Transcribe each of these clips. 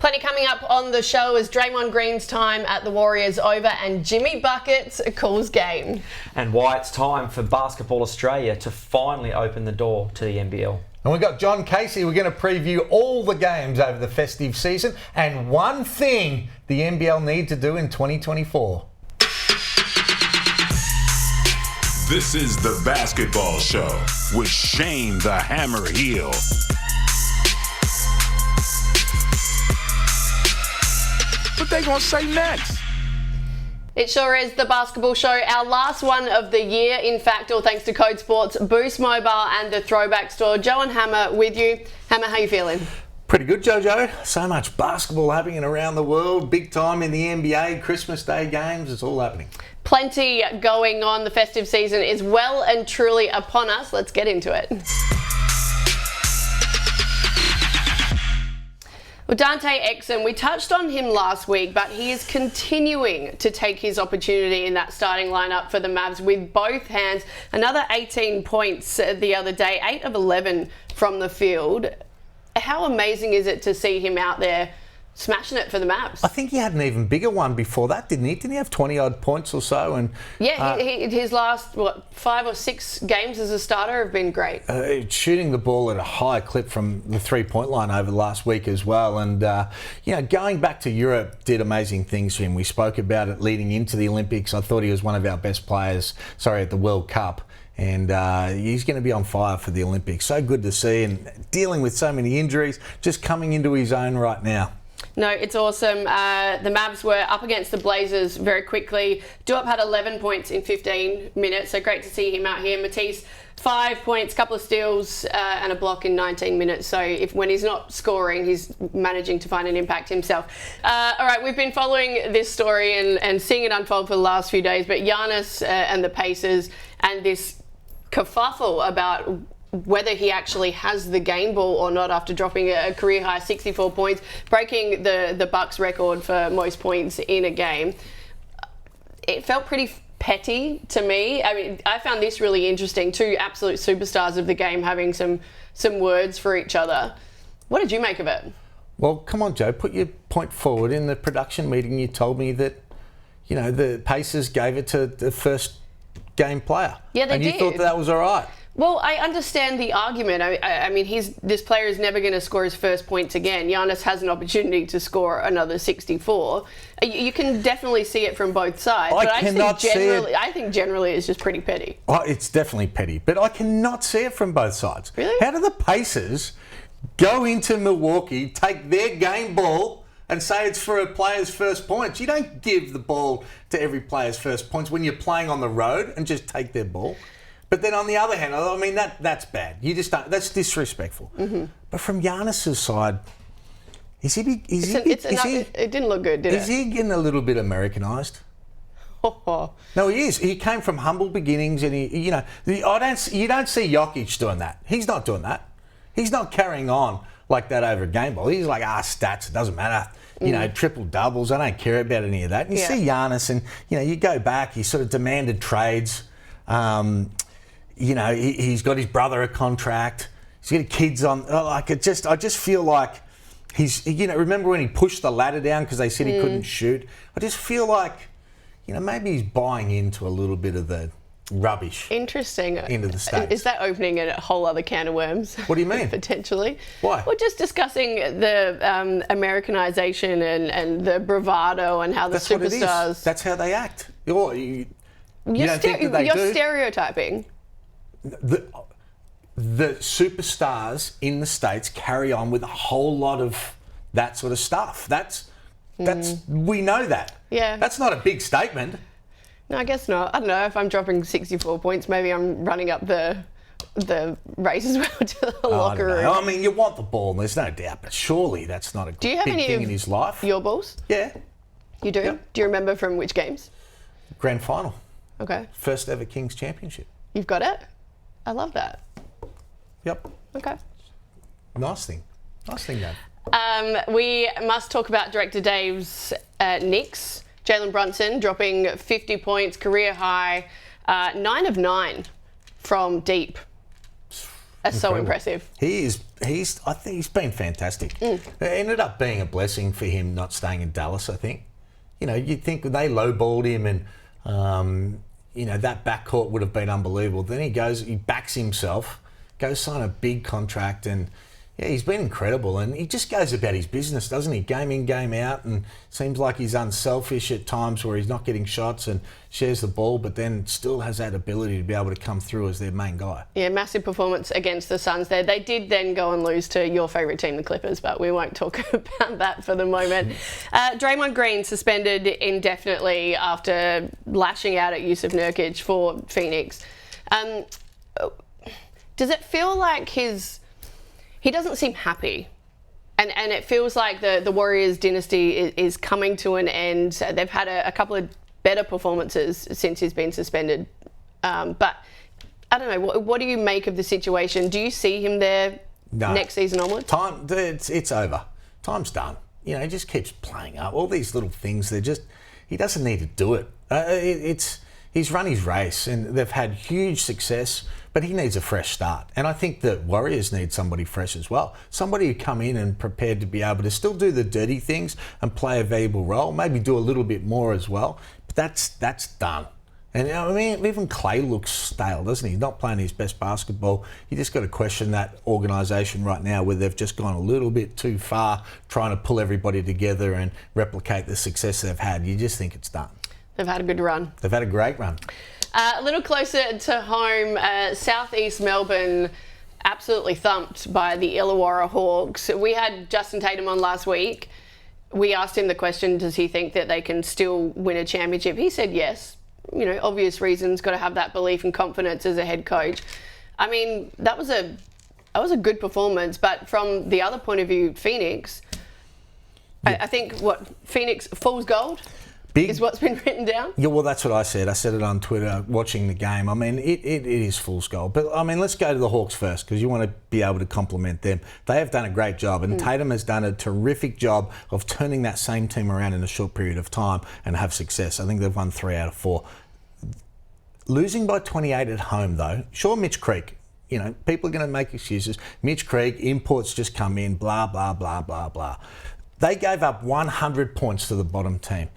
Plenty coming up on the show as Draymond Green's time at the Warriors over and Jimmy Buckets calls game. And why it's time for Basketball Australia to finally open the door to the NBL. And we've got John Casey. We're going to preview all the games over the festive season and one thing the NBL need to do in 2024. This is The Basketball Show with Shane the Hammer Heel. What they gonna say next? It sure is The Basketball Show, our last one of the year. In fact, all thanks to Code Sports, Boost Mobile and the Throwback Store. Joe and Hammer with you. Hammer, how you feeling? Pretty good, Jojo. So much basketball happening around the world. Big time in the NBA, Christmas Day games. It's all happening. Plenty going on. The festive season is well and truly upon us. Let's get into it. Well, Dante Exum, we touched on him last week, but he is continuing to take his opportunity in that starting lineup for the Mavs with both hands. Another 18 points the other day, 8 of 11 from the field. How amazing is it to see him out there smashing it for the Mavs? I think he had an even bigger one before that, didn't he? Didn't he have 20-odd points or so? And yeah, his last, 5 or 6 games as a starter have been great. Shooting the ball at a high clip from the three-point line over the last week as well. And, going back to Europe did amazing things for him. We spoke about it leading into the Olympics. I thought he was one of our best players, at the World Cup. And he's going to be on fire for the Olympics. So good to see, and dealing with so many injuries, just coming into his own right now. No, it's awesome. The Mavs were up against the Blazers very quickly. Duop had 11 points in 15 minutes, so great to see him out here. Matisse, 5 points, couple of steals and a block in 19 minutes. So when he's not scoring, he's managing to find an impact himself. All right, we've been following this story and seeing it unfold for the last few days, but Giannis and the Pacers and this kerfuffle about whether he actually has the game ball or not after dropping a career-high 64 points, breaking the Bucks record for most points in a game. It felt pretty petty to me. I mean, I found this really interesting. 2 absolute superstars of the game having some words for each other. What did you make of it? Well, come on, Joe, put your point forward. In the production meeting, you told me that, the Pacers gave it to the first game player. Yeah, they did. And you thought that was all right. Well, I understand the argument. I mean, this player is never going to score his first points again. Giannis has an opportunity to score another 64. You can definitely see it from both sides. I think generally it's just pretty petty. Oh, it's definitely petty, but I cannot see it from both sides. Really? How do the Pacers go into Milwaukee, take their game ball, and say it's for a player's first points? You don't give the ball to every player's first points when you're playing on the road and just take their ball. But then on the other hand, I mean, that's bad. You just don't, that's disrespectful. Mm-hmm. But from Giannis's side, it didn't look good, did it? Is he getting a little bit Americanized? No, he is. He came from humble beginnings, and you don't see Jokic doing that. He's not doing that. He's not carrying on like that over a game ball. He's like, stats, it doesn't matter. Triple doubles. I don't care about any of that. And you see Giannis, and you go back. He sort of demanded trades. He's got his brother a contract. He's got kids on. I just feel like he's. Remember when he pushed the ladder down because they said he couldn't shoot? I just feel like, maybe he's buying into a little bit of the rubbish. Interesting. Into the States. Is that opening a whole other can of worms? What do you mean? Potentially. Why? Well, just discussing the Americanization and the bravado and how That's the superstars. What it is. That's how they act. You don't think that they you're do? Stereotyping. The superstars in the States carry on with a whole lot of that sort of stuff. That's we know that. Yeah. That's not a big statement. No, I guess not. I don't know. If I'm dropping 64 points, maybe I'm running up the race as well to the locker room. I mean, you want the ball, there's no doubt, but surely that's not a big thing in his life. Your balls? Yeah. You do? Yep. Do you remember from which games? Grand final. Okay. First ever Kings Championship. You've got it? I love that. Yep. Okay. Nice thing, Dave. We must talk about Director Dave's Knicks. Jalen Brunson dropping 50 points, career high, 9 of 9 from deep. That's so impressive. I think he's been fantastic. It ended up being a blessing for him not staying in Dallas, I think. You know, you'd think they lowballed him and, you know, that backcourt would have been unbelievable. Then he backs himself, goes sign a big contract, and yeah, he's been incredible. And he just goes about his business, doesn't he? Game in, game out, and seems like he's unselfish at times where he's not getting shots and shares the ball, but then still has that ability to be able to come through as their main guy. Yeah, massive performance against the Suns there. They did then go and lose to your favourite team, the Clippers, but we won't talk about that for the moment. Draymond Green suspended indefinitely after lashing out at Yusuf Nurkic for Phoenix. Does it feel like he doesn't seem happy? And it feels like the Warriors dynasty is coming to an end. They've had a couple of better performances since he's been suspended. But I don't know, what do you make of the situation? Do you see him there next season onwards? It's over. Time's done. You know, he just keeps playing up. All these little things, he doesn't need to do it. He's run his race and they've had huge success, but he needs a fresh start. And I think the Warriors need somebody fresh as well. Somebody who come in and prepared to be able to still do the dirty things and play a valuable role, maybe do a little bit more as well. But that's done. And I mean, even Clay looks stale, doesn't he? He's not playing his best basketball. You just got to question that organisation right now where they've just gone a little bit too far trying to pull everybody together and replicate the success they've had. You just think it's done. They've had a good run. They've had a great run. A little closer to home, southeast Melbourne absolutely thumped by the Illawarra Hawks. We had Justin Tatum on last week. We asked him the question, does he think that they can still win a championship? He said yes. You know, obvious reasons, got to have that belief and confidence as a head coach. I mean, that was a good performance, but from the other point of view, Phoenix, yeah. I think Phoenix fool's gold? Is what's been written down? Yeah, well, that's what I said. I said it on Twitter watching the game. I mean, it is fool's gold. But, I mean, let's go to the Hawks first because you want to be able to compliment them. They have done a great job, and Tatum has done a terrific job of turning that same team around in a short period of time and have success. I think they've won 3 out of 4. Losing by 28 at home, though, sure, Mitch Creek. You know, people are going to make excuses. Mitch Creek, imports just come in, blah, blah, blah, blah, blah. They gave up 100 points to the bottom team.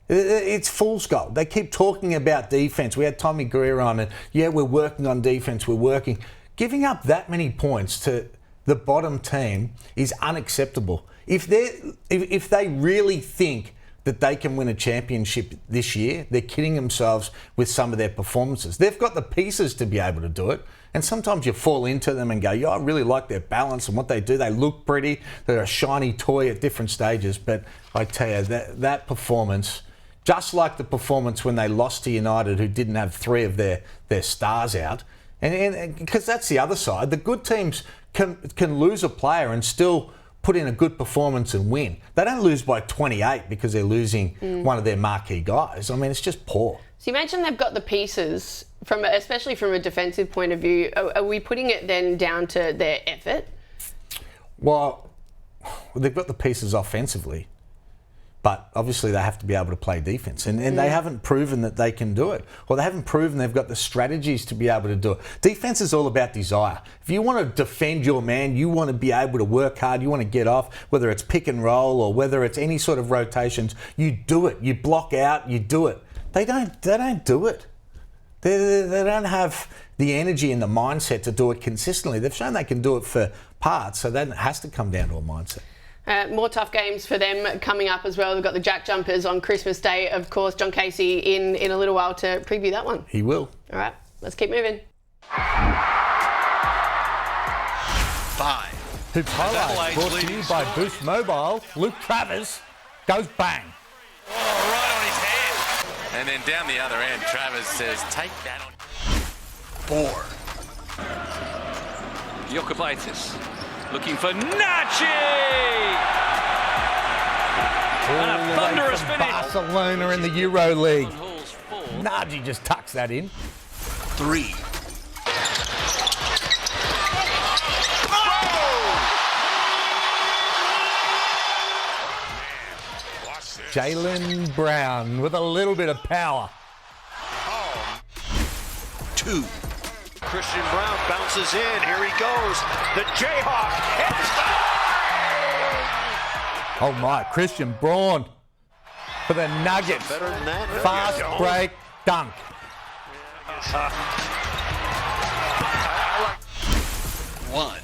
It's fool's gold. They keep talking about defence. We had Tommy Greer on and, yeah, we're working on defence, we're working. Giving up that many points to the bottom team is unacceptable. If they really think that they can win a championship this year, they're kidding themselves with some of their performances. They've got the pieces to be able to do it. And sometimes you fall into them and go, yeah, I really like their balance and what they do. They look pretty. They're a shiny toy at different stages. But I tell you, that performance, just like the performance when they lost to United, who didn't have 3 of their stars out, and because that's the other side. The good teams can lose a player and still put in a good performance and win. They don't lose by 28 because they're losing one of their marquee guys. I mean, it's just poor. So you mentioned they've got the pieces, especially from a defensive point of view. Are we putting it then down to their effort? Well, they've got the pieces offensively. But obviously they have to be able to play defence. And they haven't proven that they can do it. Or they haven't proven they've got the strategies to be able to do it. Defence is all about desire. If you want to defend your man, you want to be able to work hard, you want to get off, whether it's pick and roll or whether it's any sort of rotations, you do it. You block out, you do it. They don't do it. They don't have the energy and the mindset to do it consistently. They've shown they can do it for parts, so that has to come down to a mindset. More tough games for them coming up as well. We've got the Jack Jumpers on Christmas Day, of course. John Casey in a little while to preview that one. He will. All right, let's keep moving. 5. Hoops Highlights brought to you by Boost Mobile. Luke Travers goes bang. Oh, right on his hand. And then down the other end, Travers says, take that on. 4. Jokubaitis looking for Nachi! And a thunderous finish. Barcelona in the Euro League. Naji just tucks that in. 3. Jaylen Brown with a little bit of power. 2. Christian Brown bounces in. Here he goes. The Jayhawk. Oh my, Christian Braun for the Nuggets. Better than that. Fast break dunk. 1.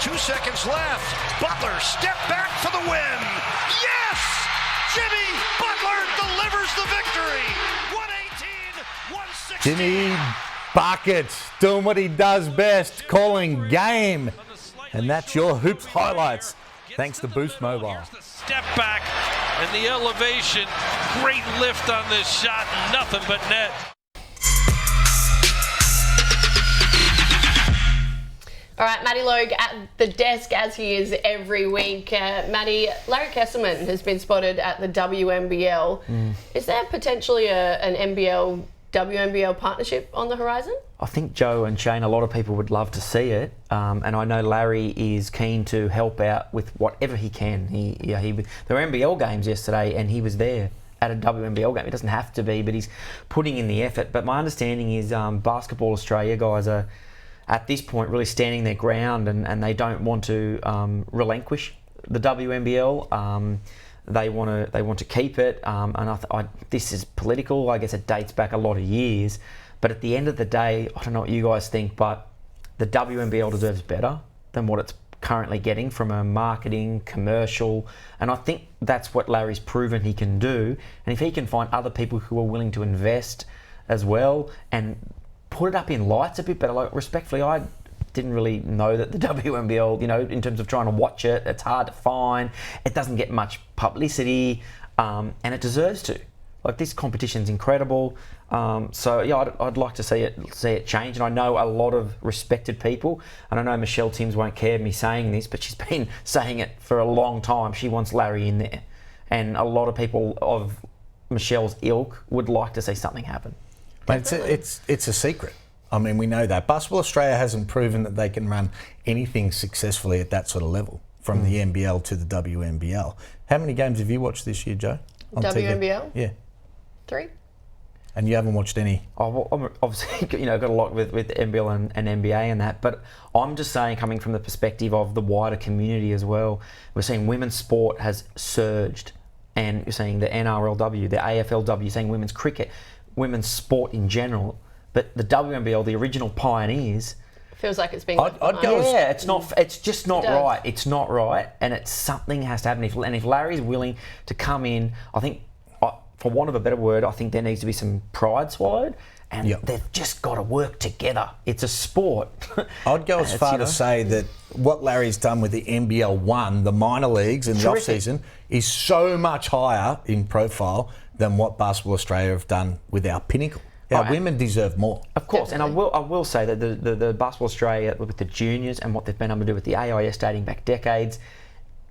2 seconds left. Butler step back for the win. Yes! Jimmy Butler delivers the victory. 118-116. Jimmy Buckets doing what he does best, calling game. And that's your Hoops highlights. Thanks to Boost Mobile. Step back and the elevation. Great lift on this shot. Nothing but net. All right, Matty Logue at the desk as he is every week. Matty, Larry Kesselman has been spotted at the WNBL. Is there potentially an NBL WNBL partnership on the horizon? I think Joe and Shane, a lot of people would love to see it, and I know Larry is keen to help out with whatever he can. There were NBL games yesterday, and he was there at a WNBL game. It doesn't have to be, but he's putting in the effort. But my understanding is Basketball Australia guys are at this point really standing their ground, and they don't want to relinquish the WNBL. They want to keep it, and this is political. I guess it dates back a lot of years. But at the end of the day, I don't know what you guys think, but the WNBL deserves better than what it's currently getting from a marketing, commercial, and I think that's what Larry's proven he can do. And if he can find other people who are willing to invest as well and put it up in lights a bit better, like respectfully, I didn't really know that the WNBL, in terms of trying to watch it, it's hard to find. It doesn't get much publicity, and it deserves to. Like, this competition's incredible. I'd like to see it change. And I know a lot of respected people, and I know Michelle Timms won't care me saying this, but she's been saying it for a long time. She wants Larry in there, and a lot of people of Michelle's ilk would like to see something happen. But it's a secret. I mean, we know that. Basketball Australia hasn't proven that they can run anything successfully at that sort of level, from the NBL to the WNBL. How many games have you watched this year, Joe? On WNBL? TV? Yeah. 3. And you haven't watched any? Oh, well, I'm obviously, got a lot with NBL and NBA and that, but I'm just saying, coming from the perspective of the wider community as well, we're seeing women's sport has surged, and you're seeing the NRLW, the AFLW, you're seeing women's cricket, women's sport in general, but the WNBL, the original pioneers, feels like it's being I'd go as, yeah, it's not. It's just not right. It's not right, and something has to happen. If Larry's willing to come in, I think, for want of a better word, I think there needs to be some pride swallowed, and they've just got to work together. It's a sport. I'd go as far to say that what Larry's done with the NBL 1, the minor leagues in the off-season, is so much higher in profile than what Basketball Australia have done with our pinnacle. Our women deserve more. Of course, definitely. And I will say that the Basketball Australia with the juniors and what they've been able to do with the AIS dating back decades,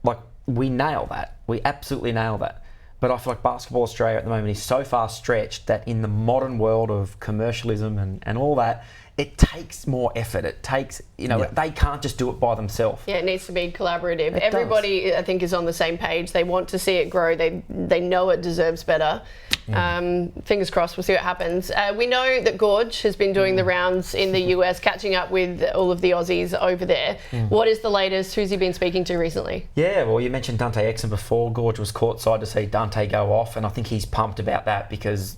like, we nail that. We absolutely nail that. But I feel like Basketball Australia at the moment is so far stretched that in the modern world of commercialism and all that, it takes more effort. It takes, they can't just do it by themselves. Yeah, it needs to be collaborative. Everybody, I think, is on the same page. They want to see it grow. They know it deserves better. Fingers crossed, we'll see what happens. We know that Gorge has been doing the rounds in the US, catching up with all of the Aussies over there. What is the latest? Who's he been speaking to recently? Yeah, well, you mentioned Dante Exum before. Gorge was courtside to see Dante go off, and I think he's pumped about that because,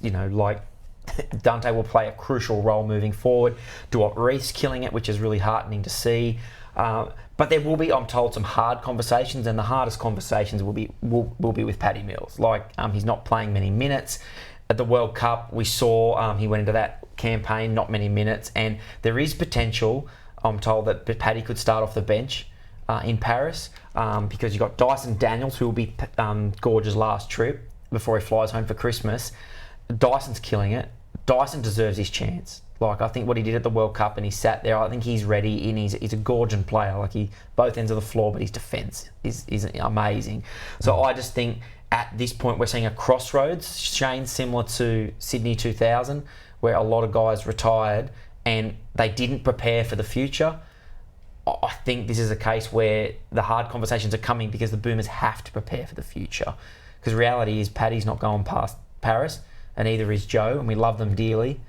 Dante will play a crucial role moving forward. Duop Reese killing it, which is really heartening to see. But there will be, I'm told, some hard conversations, and the hardest conversations will be with Paddy Mills. He's not playing many minutes. At the World Cup, we saw he went into that campaign, not many minutes, and there is potential, I'm told, that Paddy could start off the bench in Paris because you've got Dyson Daniels, who will be Gorge's last trip before he flies home for Christmas. Dyson's killing it. Dyson deserves his chance. I think what he did at the World Cup, and he sat there, I think he's ready, and he's a gorgeous player. Both ends of the floor, but his defence is amazing. So I just think at this point we're seeing a crossroads, Shane, similar to Sydney 2000, where a lot of guys retired and they didn't prepare for the future. I think this is a case where the hard conversations are coming because the Boomers have to prepare for the future. Because reality is Paddy's not going past Paris, and neither is Joe, and we love them dearly.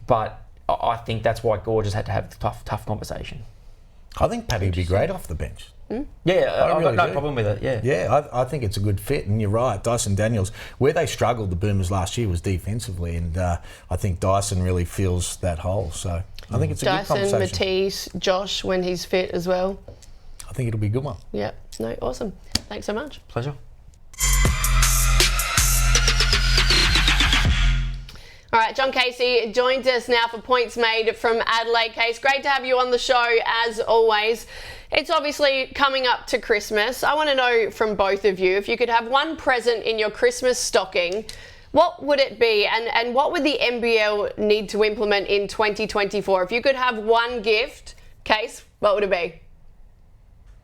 But I think that's why Gorge has had to have the tough conversation. I think Paddy would be great off the bench. Yeah, I've really got no do. problem with it, yeah. Yeah, I think it's a good fit, and you're right. Dyson Daniels, where they struggled, the Boomers last year, was defensively, and I think Dyson really fills that hole. So I think it's a good conversation. Dyson, Matisse, Josh, when he's fit as well. I think it'll be a good one. Yeah, no, awesome. Thanks so much. Pleasure. All right, John Casey joins us now for Points Made from Adelaide. Case, great to have you on the show as always. It's obviously coming up to Christmas. I want to know from both of you, if you could have one present in your Christmas stocking, what would it be? And what would the NBL need to implement in 2024? If you could have one gift, Case, what would it be?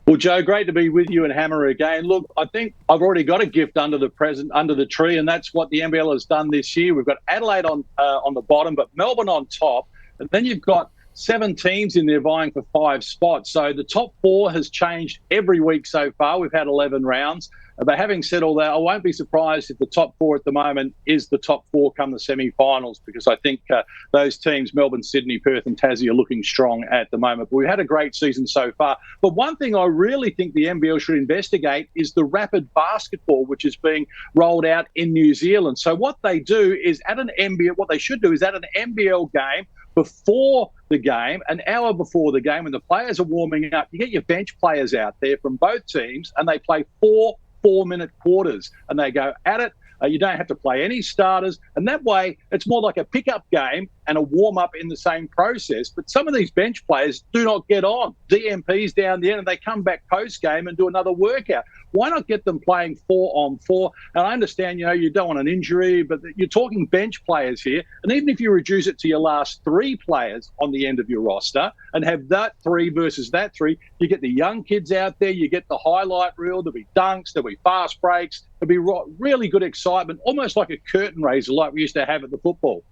Well, Joe, great to be with you and Hammer again. Look, I think I've already got a gift under the tree, and that's what the NBL has done this year. We've got Adelaide on the bottom, but Melbourne on top, and then you've got 7 teams in there vying for 5 spots. So the top 4 has changed every week so far. We've had 11 rounds. But having said all that, I won't be surprised if the top 4 at the moment is the top 4 come the semi-finals, because I think those teams, Melbourne, Sydney, Perth and Tassie, are looking strong at the moment. But we've had a great season so far. But one thing I really think the NBL should investigate is the rapid basketball, which is being rolled out in New Zealand. So what they do is what they should do is at an NBL game, before the game, an hour before the game, when the players are warming up, you get your bench players out there from both teams, and they play 4-minute quarters, and they go at it. You don't have to play any starters, and that way it's more like a pickup game and a warm-up in the same process. But some of these bench players do not get on. DMP's down the end, and they come back post-game and do another workout. Why not get them playing 4-on-4? And I understand, you don't want an injury, but you're talking bench players here. And even if you reduce it to your last 3 players on the end of your roster and have that 3 versus that 3, you get the young kids out there, you get the highlight reel, there'll be dunks, there'll be fast breaks, there'll be really good excitement, almost like a curtain raiser like we used to have at the football.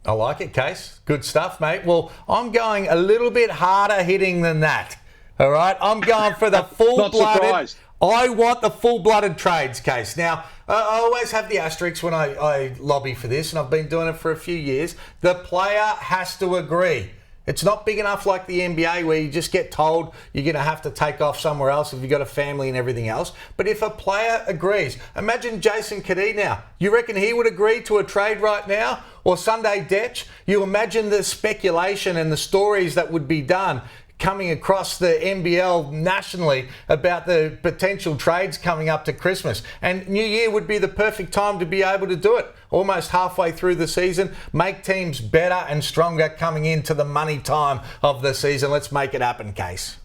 I like it, Case. Good stuff, mate. Well, I'm going a little bit harder hitting than that. All right, I'm going for the full-blooded. I want the full-blooded trades, Case. Now, I always have the asterisks when I lobby for this, and I've been doing it for a few years. The player has to agree. It's not big enough like the NBA where you just get told you're going to have to take off somewhere else if you've got a family and everything else. But if a player agrees, imagine Jason Kadee now. You reckon he would agree to a trade right now? Or Sunday Dech? You imagine the speculation and the stories that would be done coming across the NBL nationally about the potential trades coming up to Christmas. And New Year would be the perfect time to be able to do it. Almost halfway through the season, make teams better and stronger coming into the money time of the season. Let's make it happen, Case.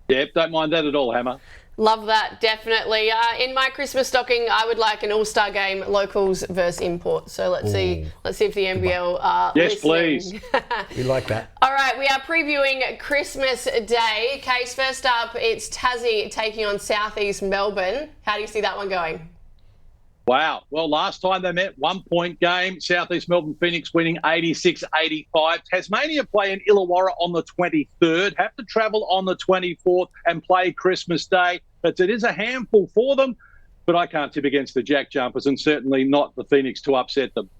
Yep, don't mind that at all, Hammer. Love that, definitely. In my Christmas stocking, I would like an all-star game, locals versus imports. So let's see if the NBL are yes, listening. please. We like that. All right, we are previewing Christmas Day. Case, first up, it's Tassie taking on Southeast Melbourne. How do you see that one going? Wow. Well, last time they met, 1-point game. Southeast Melbourne Phoenix winning 86-85. Tasmania play in Illawarra on the 23rd. Have to travel on the 24th and play Christmas Day. But it is a handful for them. But I can't tip against the Jack Jumpers, and certainly not the Phoenix to upset them.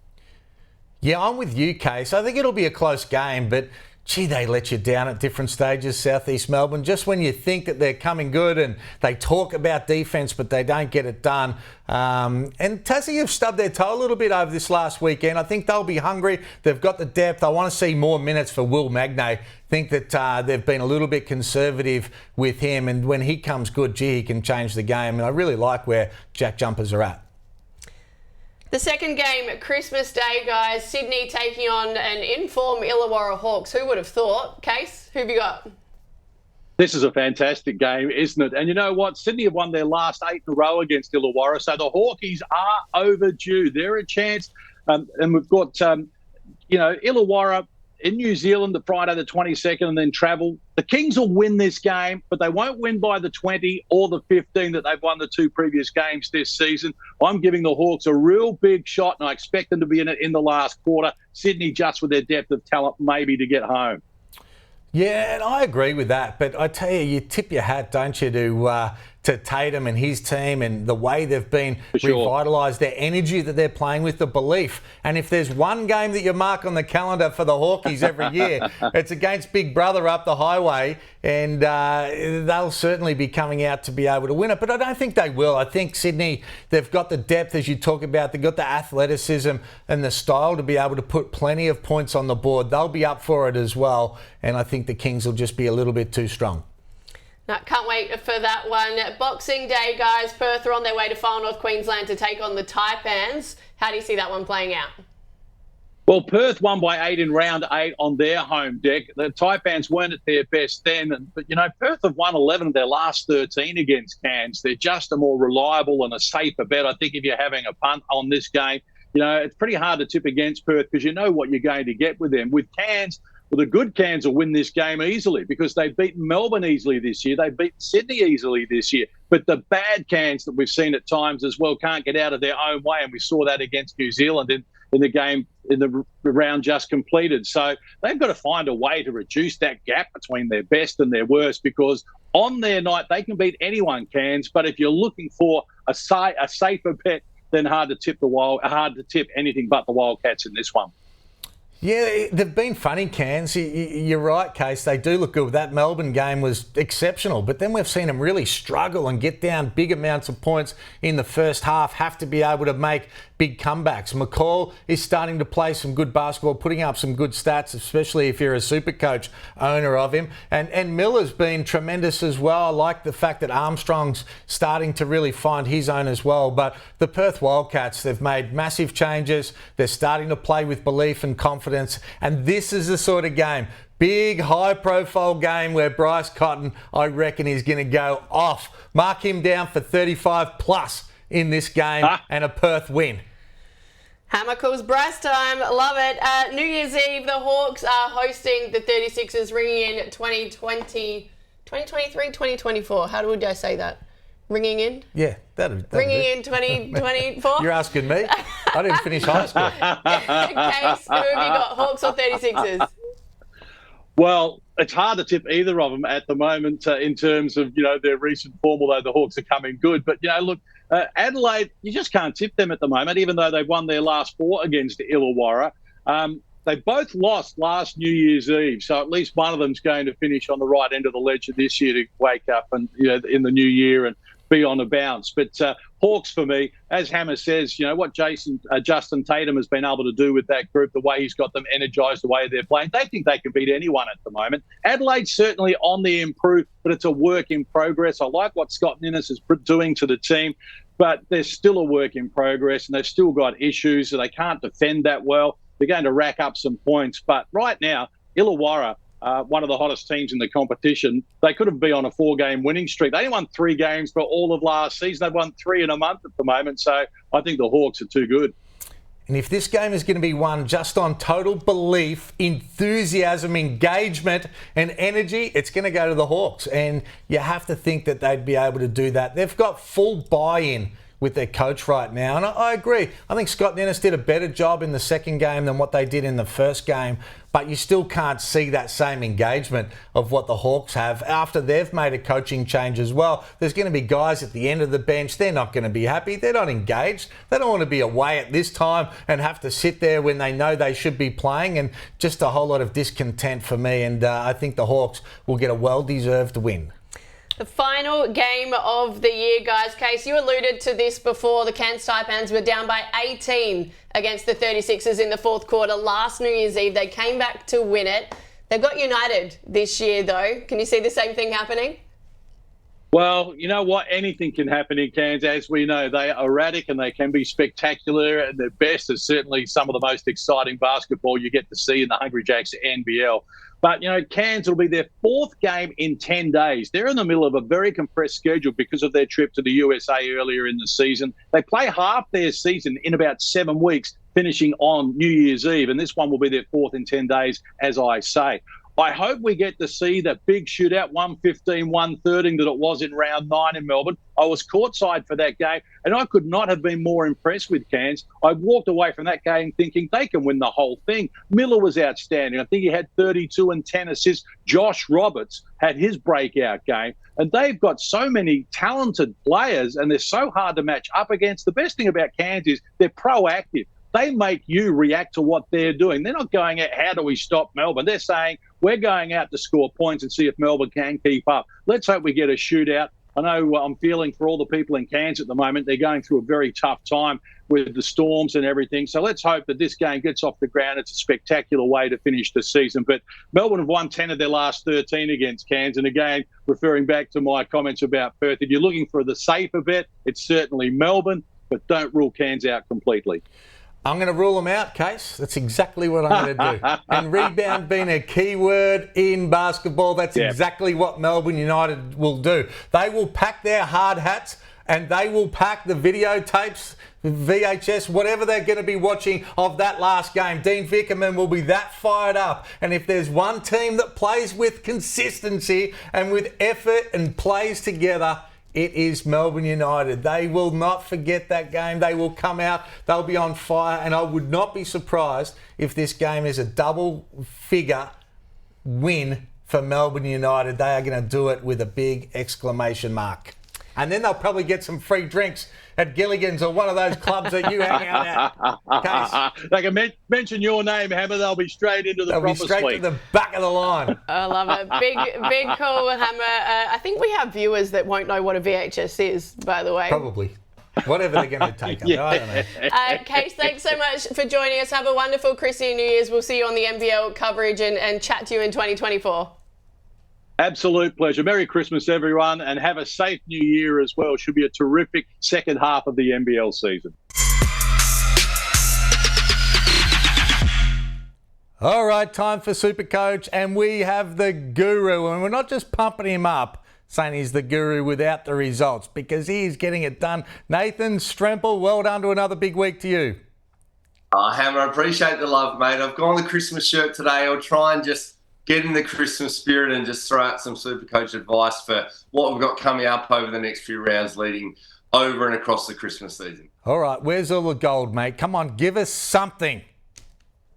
Yeah, I'm with you, Case. I think it'll be a close game, but gee, they let you down at different stages, Southeast Melbourne. Just when you think that they're coming good and they talk about defence, but they don't get it done. And Tassie have stubbed their toe a little bit over this last weekend. I think they'll be hungry. They've got the depth. I want to see more minutes for Will Magnay. Think that they've been a little bit conservative with him. And when he comes good, gee, he can change the game. And I really like where Jack Jumpers are at. The second game, Christmas Day, guys. Sydney taking on an in-form Illawarra Hawks. Who would have thought? Case, who have you got? This is a fantastic game, isn't it? And you know what? Sydney have won their last 8 in a row against Illawarra, so the Hawkies are overdue. They're a chance. And we've got, Illawarra in New Zealand the Friday the 22nd and then travel. The Kings will win this game, but they won't win by the 20 or the 15 that they've won the 2 previous games this season. I'm giving the Hawks a real big shot, and I expect them to be in it in the last quarter. Sydney, just with their depth of talent, maybe to get home. Yeah, and I agree with that. But I tell you, you tip your hat, don't you, to to Tatum and his team and the way they've been revitalised, their energy that they're playing with, the belief. And if there's one game that you mark on the calendar for the Hawkies every year, it's against Big Brother up the highway, and they'll certainly be coming out to be able to win it. But I don't think they will. I think Sydney, they've got the depth, as you talk about. They've got the athleticism and the style to be able to put plenty of points on the board. They'll be up for it as well. And I think the Kings will just be a little bit too strong. No, can't wait for that one. Boxing Day, guys. Perth are on their way to Far North Queensland to take on the Taipans. How do you see that one playing out? Well, Perth won by 8 in round 8 on their home deck. The Taipans weren't at their best then. But, Perth have won 11 of their last 13 against Cairns. They're just a more reliable and a safer bet. I think if you're having a punt on this game, it's pretty hard to tip against Perth because you know what you're going to get with them. With Cairns, the good Cairns will win this game easily because they've beaten Melbourne easily this year. They've beaten Sydney easily this year. But the bad Cairns that we've seen at times as well can't get out of their own way. And we saw that against New Zealand in the game, in the round just completed. So they've got to find a way to reduce that gap between their best and their worst because on their night, they can beat anyone, Cairns. But if you're looking for a safer bet, then hard to tip anything but the Wildcats in this one. Yeah, they've been funny, Cairns. You're right, Case. They do look good. That Melbourne game was exceptional, but then we've seen them really struggle and get down big amounts of points in the first half, have to be able to make big comebacks. McCall is starting to play some good basketball, putting up some good stats, especially if you're a Supercoach owner of him. And Miller's been tremendous as well. I like the fact that Armstrong's starting to really find his own as well. But the Perth Wildcats, they've made massive changes. They're starting to play with belief and confidence. And this is the sort of game, big, high-profile game where Bryce Cotton, I reckon, is going to go off. Mark him down for 35+ in this game and a Perth win. Hammer calls Bryce time. Love it. New Year's Eve, the Hawks are hosting the 36ers, ringing in 2023, 2024. How would I say that? Ringing in? Yeah, that'd ringing in 2024. You're asking me. I didn't finish high school. Case, who have you got, Hawks or 36ers? Well, it's hard to tip either of them at the moment in terms of, their recent form, although the Hawks are coming good. But, look, Adelaide, you just can't tip them at the moment, even though they've won their last 4 against Illawarra. They both lost last New Year's Eve, so at least one of them's going to finish on the right end of the ledger this year to wake up and in the new year and be on a bounce. But Hawks for me, as Hammer says, what Justin Tatum has been able to do with that group, the way he's got them energised, the way they're playing, they think they can beat anyone at the moment. Adelaide's certainly on the improve, but it's a work in progress. I like what Scott Ninnis is doing to the team, but they're still a work in progress and they've still got issues, so they can't defend that well. They're going to rack up some points. But right now, Illawarra, one of the hottest teams in the competition, they could have been on a 4-game winning streak. They only won 3 games for all of last season. They've won 3 in a month at the moment. So I think the Hawks are too good. And if this game is going to be won just on total belief, enthusiasm, engagement and energy, it's going to go to the Hawks. And you have to think that they'd be able to do that. They've got full buy-in with their coach right now. And I agree. I think Scott Ninnis did a better job in the second game than what they did in the first game. But you still can't see that same engagement of what the Hawks have after they've made a coaching change as well. There's going to be guys at the end of the bench. They're not going to be happy. They're not engaged. They don't want to be away at this time and have to sit there when they know they should be playing. And just a whole lot of discontent for me. And I think the Hawks will get a well-deserved win. The final game of the year, guys. Case, you alluded to this before. The Cairns Taipans were down by 18 against the 36ers in the fourth quarter last New Year's Eve. They came back to win it. They've got united this year, though. Can you see the same thing happening? Well, you know what? Anything can happen in Cairns. As we know, they are erratic and they can be spectacular. And their best is certainly some of the most exciting basketball you get to see in the Hungry Jacks NBL. But, Cairns will be their 4th game in 10 days. They're in the middle of a very compressed schedule because of their trip to the USA earlier in the season. They play half their season in about 7 weeks, finishing on New Year's Eve. And this one will be their 4th in 10 days, as I say. I hope we get to see that big shootout, 115, 113, that it was in round 9 in Melbourne. I was courtside for that game, and I could not have been more impressed with Cairns. I walked away from that game thinking they can win the whole thing. Miller was outstanding. I think he had 32 and 10 assists. Josh Roberts had his breakout game. And they've got so many talented players, and they're so hard to match up against. The best thing about Cairns is they're proactive. They make you react to what they're doing. They're not going out, how do we stop Melbourne? They're saying, we're going out to score points and see if Melbourne can keep up. Let's hope we get a shootout. I know I'm feeling for all the people in Cairns at the moment. They're going through a very tough time with the storms and everything. So let's hope that this game gets off the ground. It's a spectacular way to finish the season. But Melbourne have won 10 of their last 13 against Cairns. And again, referring back to my comments about Perth, if you're looking for the safer bet, it's certainly Melbourne, but don't rule Cairns out completely. I'm going to rule them out, Case. That's exactly what I'm going to do. And rebound being a key word in basketball, that's exactly what Melbourne United will do. They will pack their hard hats and they will pack the videotapes, VHS, whatever they're going to be watching of that last game. Dean Vickerman will be that fired up. And if there's one team that plays with consistency and with effort and plays together, it is Melbourne United. They will not forget that game. They will come out. They'll be on fire. And I would not be surprised if this game is a double-figure win for Melbourne United. They are going to do it with a big exclamation mark. And then they'll probably get some free drinks at Gilligan's or one of those clubs that you hang out at. Case. They can mention your name, Hammer. They'll be straight into the proper suite. They'll be straight to the back of the line. I love it. Big call, Hammer. I think we have viewers that won't know what a VHS is, by the way. Probably. Whatever they're going to take up. I don't know. Case, thanks so much for joining us. Have a wonderful Chrissy New Year's. We'll see you on the NBL coverage and chat to you in 2024. Absolute pleasure. Merry Christmas, everyone, and have a safe New Year as well. Should be a terrific second half of the NBL season. All right, time for Supercoach, and we have the guru, and we're not just pumping him up, saying he's the guru without the results, because he's getting it done. Nathan Stremple, well done to another big week to you. Hammer, I appreciate the love, mate. I've gone the Christmas shirt today. I'll try and just get in the Christmas spirit and just throw out some Supercoach advice for what we've got coming up over the next few rounds leading over and across the Christmas season. All right, where's all the gold, mate? Come on, give us something.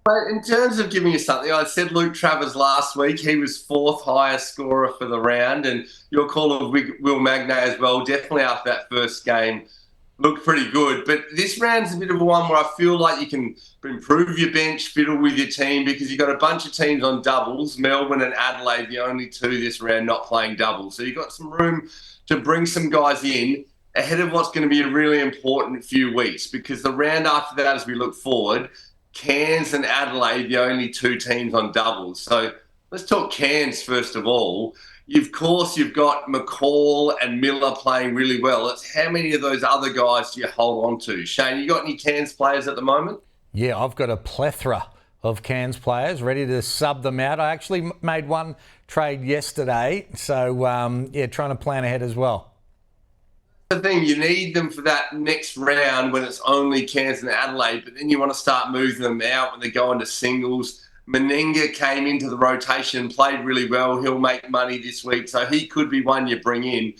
But in terms of giving you something, I said Luke Travers last week. He was 4th highest scorer for the round, and your call of Will Magnay as well, definitely after that first game, looked pretty good. But this round's a bit of a one where I feel like you can improve your bench, fiddle with your team, because you've got a bunch of teams on doubles. Melbourne and Adelaide, the only two this round not playing doubles. So you've got some room to bring some guys in ahead of what's going to be a really important few weeks, because the round after that, as we look forward, Cairns and Adelaide, the only two teams on doubles. So let's talk Cairns first of all. Of course, you've got McCall and Miller playing really well. It's how many of those other guys do you hold on to? Shane, you got any Cairns players at the moment? Yeah, I've got a plethora of Cairns players ready to sub them out. I actually made one trade yesterday, so trying to plan ahead as well. The thing, you need them for that next round when it's only Cairns and Adelaide, but then you want to start moving them out when they go into singles. Menenga came into the rotation, played really well. He'll make money this week, so he could be one you bring in.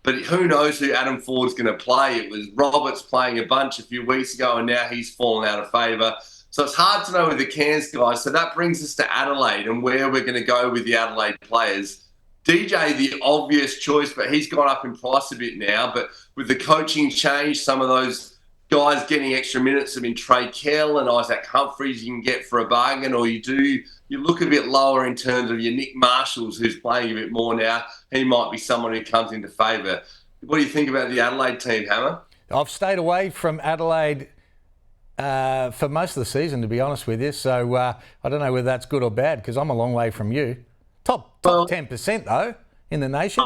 But who knows who Adam Ford's going to play? It was Roberts playing a bunch a few weeks ago, and now he's fallen out of favour. So it's hard to know with the Cairns guys. So that brings us to Adelaide and where we're going to go with the Adelaide players. DJ, the obvious choice, but he's gone up in price a bit now. But with the coaching change, some of those guys getting extra minutes have been Trey Kell and Isaac Humphries you can get for a bargain, or you look a bit lower in terms of your Nick Marshalls, who's playing a bit more now. He might be someone who comes into favour. What do you think about the Adelaide team, Hammer? I've stayed away from Adelaide for most of the season, to be honest with you. So I don't know whether that's good or bad, because I'm a long way from you. Top 10% though in the nation.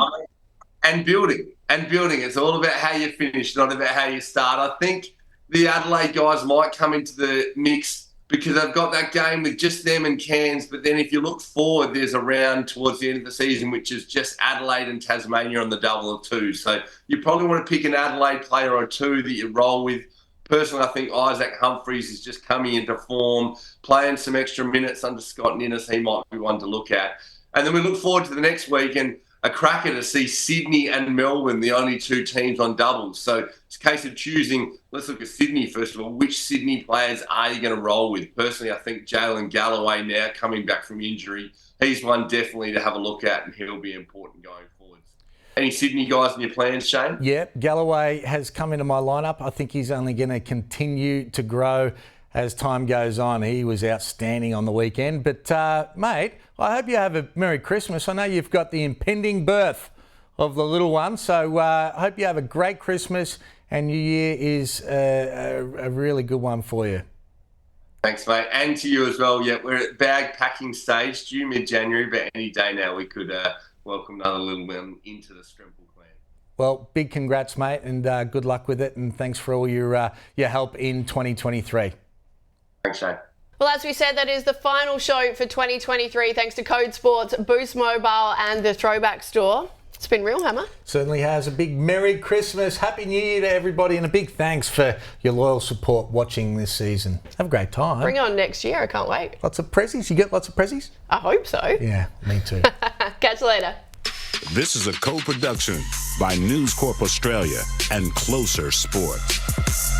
And building. It's all about how you finish, not about how you start. I think the Adelaide guys might come into the mix because they've got that game with just them and Cairns. But then if you look forward, there's a round towards the end of the season, which is just Adelaide and Tasmania on the double of two. So you probably want to pick an Adelaide player or two that you roll with. Personally, I think Isaac Humphries is just coming into form, playing some extra minutes under Scott Ninnis. He might be one to look at. And then we look forward to the next week and a cracker to see Sydney and Melbourne, the only two teams on doubles. So it's a case of choosing. Let's look at Sydney first of all. Which Sydney players are you going to roll with? Personally, I think Jalen Galloway now coming back from injury, he's one definitely to have a look at, and he'll be important going forwards. Any Sydney guys in your plans, Shane? Yeah, Galloway has come into my lineup. I think he's only going to continue to grow as time goes on. He was outstanding on the weekend. But, mate, I hope you have a Merry Christmas. I know you've got the impending birth of the little one, so I hope you have a great Christmas and New Year is a really good one for you. Thanks, mate. And to you as well. Yeah, we're at bag packing stage, due mid-January, but any day now we could welcome another little one into the Stremple clan. Well, big congrats, mate, and good luck with it, and thanks for all your help in 2023. Thanks, Shane. Well, as we said, that is the final show for 2023, thanks to Code Sports, Boost Mobile and the Throwback Store. It's been real, Hammer. Certainly has. A big Merry Christmas, Happy New Year to everybody, and a big thanks for your loyal support watching this season. Have a great time. Bring on next year, I can't wait. Lots of prezzies? You get lots of prezzies? I hope so. Yeah, me too. Catch you later. This is a co-production by News Corp Australia and Closer Sports.